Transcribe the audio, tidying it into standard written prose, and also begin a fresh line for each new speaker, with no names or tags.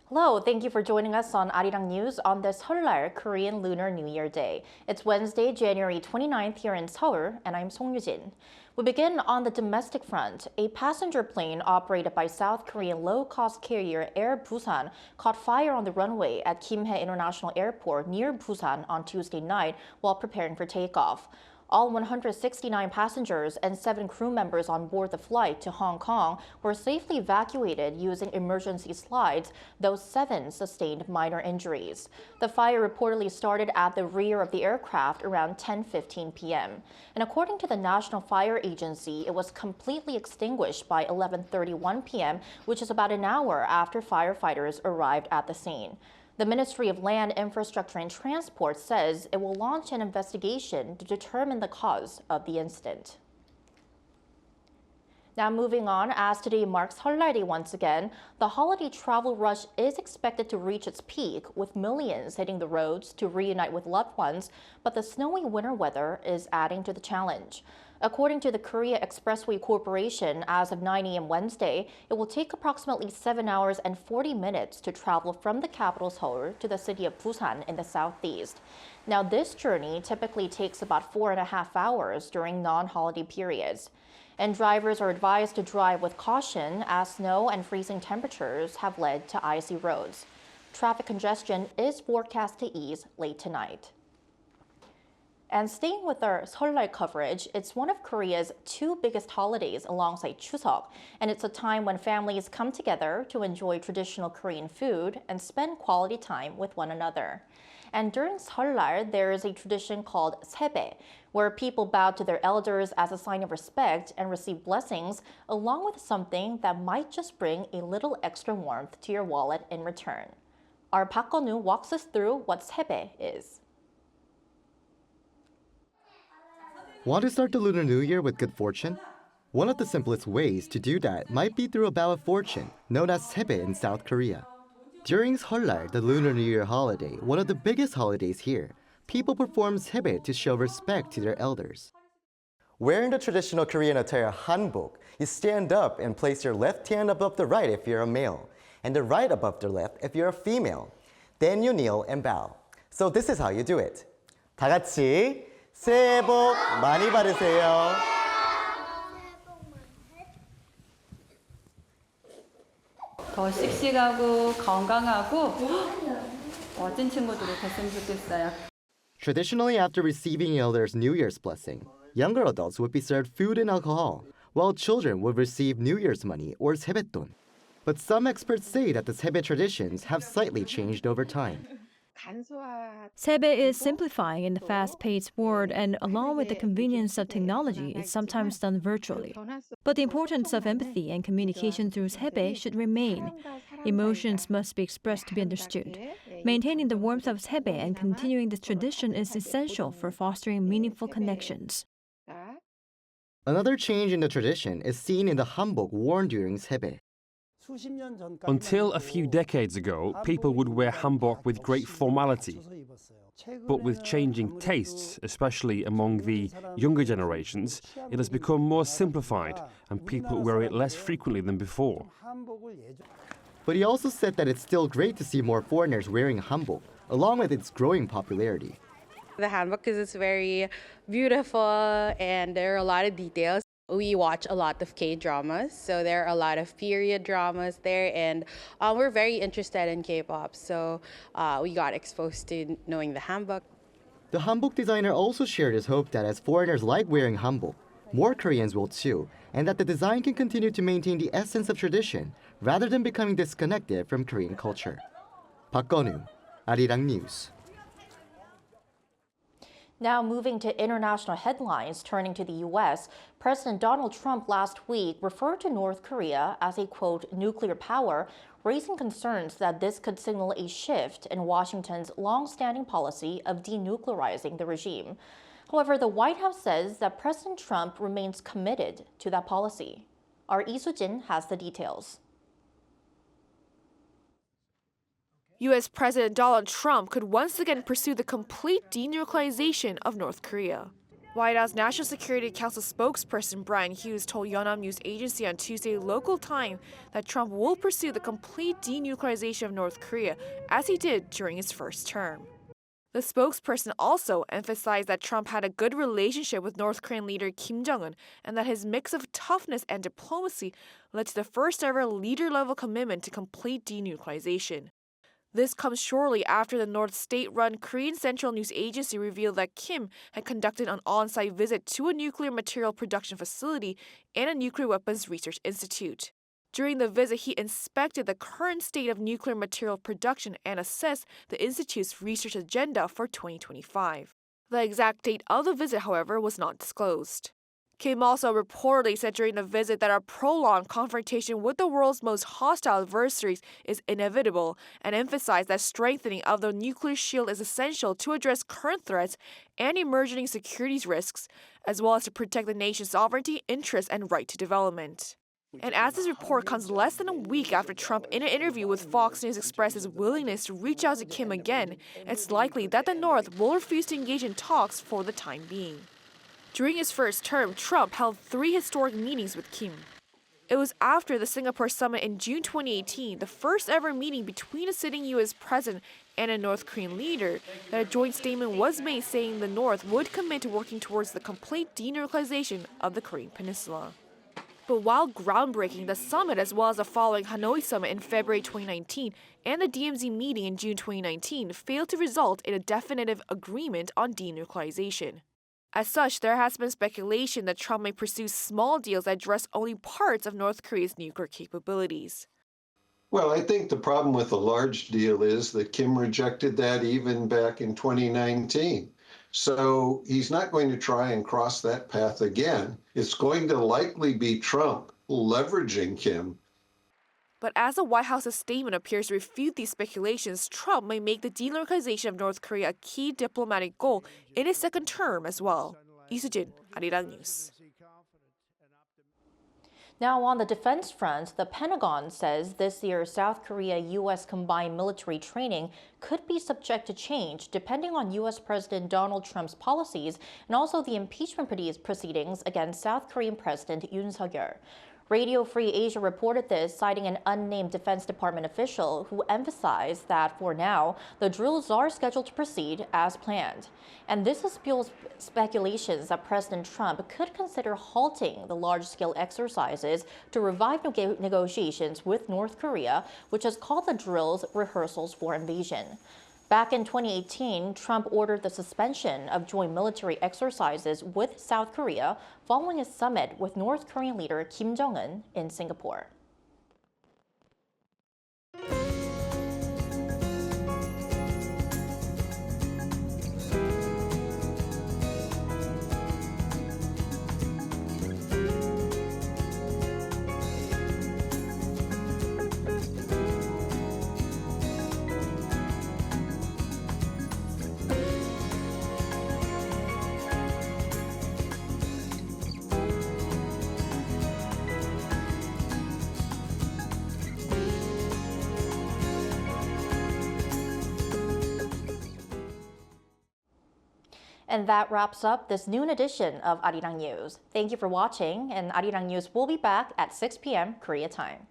Hello, thank you for joining us on Arirang News on this Seollal, Korean Lunar New Year Day. It's Wednesday, January 29th here in Seoul, and I'm Song Yujin. We begin on the domestic front. A passenger plane operated by South Korean low-cost carrier Air Busan caught fire on the runway at Kimhae International Airport near Busan on Tuesday night while preparing for takeoff. All 169 passengers and 7 crew members on board the flight to Hong Kong were safely evacuated using emergency slides, though 7 sustained minor injuries. The fire reportedly started at the rear of the aircraft around 10:15 p.m. And according to the National Fire Agency, it was completely extinguished by 11:31 p.m., which is about an hour after firefighters arrived at the scene. The Ministry of Land, Infrastructure and Transport says it will launch an investigation to determine the cause of the incident. Now moving on, as today marks Seollal Day once again, the holiday travel rush is expected to reach its peak, with millions hitting the roads to reunite with loved ones, but the snowy winter weather is adding to the challenge. According to the Korea Expressway Corporation, as of 9 a.m. Wednesday, it will take approximately 7 hours and 40 minutes to travel from the capital Seoul to the city of Busan in the southeast. Now, this journey typically takes about 4.5 hours during non-holiday periods. And drivers are advised to drive with caution as snow and freezing temperatures have led to icy roads. Traffic congestion is forecast to ease late tonight. And staying with our Seollal coverage, it's one of Korea's 2 biggest holidays alongside Chuseok, and it's a time when families come together to enjoy traditional Korean food and spend quality time with one another. And during Seollal, there is a tradition called Sebae, where people bow to their elders as a sign of respect and receive blessings, along with something that might just bring a little extra warmth to your wallet in return. Our Park Gun-woo walks us through what Sebae is.
Want to start the Lunar New Year with good fortune? One of the simplest ways to do that might be through a bow of fortune, known as Sebae in South Korea. During Seollal, the Lunar New Year holiday, one of the biggest holidays here, people perform Sebae to show respect to their elders. Wearing the traditional Korean attire hanbok, you stand up and place your left hand above the right if you're a male, and the right above the left if you're a female. Then you kneel and bow. So this is how you do it. 다 같이 새해 복 많이 받으세요.
더 씩씩하고 건강하고 멋진 친구들이 됐으면 좋겠어요.
Traditionally, after receiving elders' New Year's blessing, younger adults would be served food and alcohol, while children would receive New Year's money or sebae돈. But some experts say that the Sebae traditions have slightly changed over time.
Sebae is simplifying in the fast-paced world, and along with the convenience of technology, it's sometimes done virtually. But the importance of empathy and communication through Sebae should remain. Emotions must be expressed to be understood. Maintaining the warmth of Sebae and continuing this tradition is essential for fostering meaningful connections.
Another change in the tradition is seen in the hanbok worn during Sebae.
Until a few decades ago, people would wear hanbok with great formality. But with changing tastes, especially among the younger generations, it has become more simplified and people wear it less frequently than before.
But he also said that it's still great to see more foreigners wearing hanbok, along with its growing popularity.
The handbook is very beautiful and there are a lot of details. We watch a lot of K-dramas, so there are a lot of period dramas there, and we're very interested in K-pop, so we got exposed to knowing the hanbok.
The hanbok designer also shared his hope that as foreigners like wearing hanbok, more Koreans will too, and that the design can continue to maintain the essence of tradition rather than becoming disconnected from Korean culture. Park Gun-woo, Arirang News.
Now moving to international headlines, turning to the U.S., President Donald Trump last week referred to North Korea as a, quote, nuclear power, raising concerns that this could signal a shift in Washington's long-standing policy of denuclearizing the regime. However, the White House says that President Trump remains committed to that policy. Our Lee Soo-jin has the details.
U.S. President Donald Trump could once again pursue the complete denuclearization of North Korea. White House National Security Council spokesperson Brian Hughes told Yonhap News Agency on Tuesday local time that Trump will pursue the complete denuclearization of North Korea, as he did during his first term. The spokesperson also emphasized that Trump had a good relationship with North Korean leader Kim Jong-un and that his mix of toughness and diplomacy led to the first-ever leader-level commitment to complete denuclearization. This comes shortly after the North state-run Korean Central News Agency revealed that Kim had conducted an on-site visit to a nuclear material production facility and a nuclear weapons research institute. During the visit, he inspected the current state of nuclear material production and assessed the institute's research agenda for 2025. The exact date of the visit, however, was not disclosed. Kim also reportedly said during the visit that a prolonged confrontation with the world's most hostile adversaries is inevitable and emphasized that strengthening of the nuclear shield is essential to address current threats and emerging security risks, as well as to protect the nation's sovereignty, interests, and right to development. And as this report comes less than a week after Trump in an interview with Fox News expressed his willingness to reach out to Kim again, it's likely that the North will refuse to engage in talks for the time being. During his first term, Trump held 3 historic meetings with Kim. It was after the Singapore summit in June 2018, the first ever meeting between a sitting U.S. president and a North Korean leader, that a joint statement was made saying the North would commit to working towards the complete denuclearization of the Korean Peninsula. But while groundbreaking, the summit, as well as the following Hanoi summit in February 2019 and the DMZ meeting in June 2019, failed to result in a definitive agreement on denuclearization. As such, there has been speculation that Trump may pursue small deals that address only parts of North Korea's nuclear capabilities.
Well, I think the problem with a large deal is that Kim rejected that even back in 2019. So he's not going to try and cross that path again. It's going to likely be Trump leveraging Kim.
But as the White House's statement appears to refute these speculations, Trump may make the denuclearization of North Korea a key diplomatic goal in his second term as well. 이수진, Arirang News.
Now, on the defense front, the Pentagon says this year's South Korea-U.S. combined military training could be subject to change depending on U.S. President Donald Trump's policies and also the impeachment proceedings against South Korean President Yoon Suk-yeol. Radio Free Asia reported this, citing an unnamed Defense Department official who emphasized that for now, the drills are scheduled to proceed as planned. And this has fueled speculations that President Trump could consider halting the large-scale exercises to revive negotiations with North Korea, which has called the drills rehearsals for invasion. Back in 2018, Trump ordered the suspension of joint military exercises with South Korea following a summit with North Korean leader Kim Jong-un in Singapore. And that wraps up this noon edition of Arirang News. Thank you for watching, and Arirang News will be back at 6 p.m. Korea time.